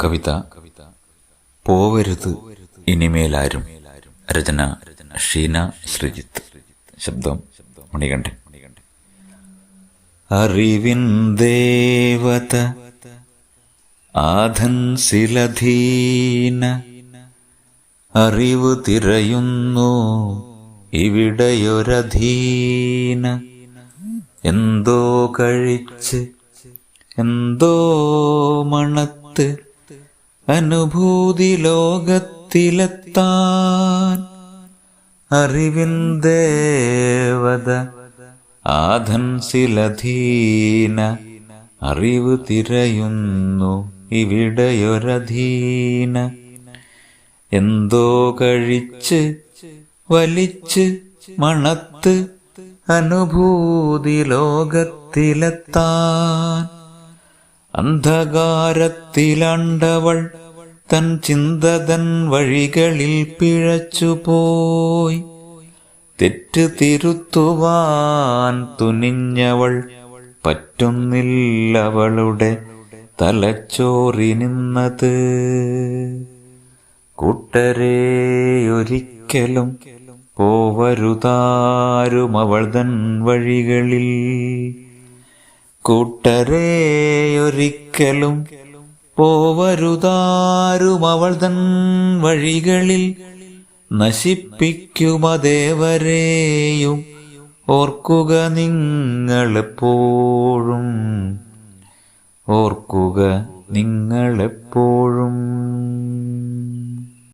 കവിത പോവരുത് ഇനിമേലാരും. രചന ഷീന ശ്രീജിത്ത്. ശബ്ദം മണികണ്ഠൻ. അറിവിൻ ദേവത ആധൻസിലധീന അറിവ് തിരയുന്നു ഇവിടെയൊരധീന. എന്തോ കഴിച്ച് എന്തോ മണത്ത് അനുഭൂതി ലോകത്തിലെത്താൻ. അറിവിൻ ദേവത ആധൻസിലധീന അറിവ് തിരയുന്നു ഇവിടെയൊരധീന. എന്തോ കഴിച്ച് വലിച്ച് മണത്ത് അനുഭൂതി ലോകത്തിലെത്താൻ. അന്ധകാരത്തിലണ്ടവൾ തൻ ചിന്തതൻ വഴികളിൽ പിഴച്ചുപോയി. തെറ്റ് തിരുത്തുവാൻ തുനിഞ്ഞവൾ പറ്റുന്നില്ലവളുടെ തലച്ചോറിനിന്നത്. കൂട്ടരെ ഒരിക്കലും പോവരുതാരും അവൾ തൻ വഴികളിൽ. കൂട്ടരെ ഒരിക്കലും പോവരുതാരും അവൾ തൻ വഴികളിൽ. നശിപ്പിക്കുമതേവരെയും ഓർക്കുക നിങ്ങളെപ്പോഴും, ഓർക്കുക നിങ്ങളെപ്പോഴും.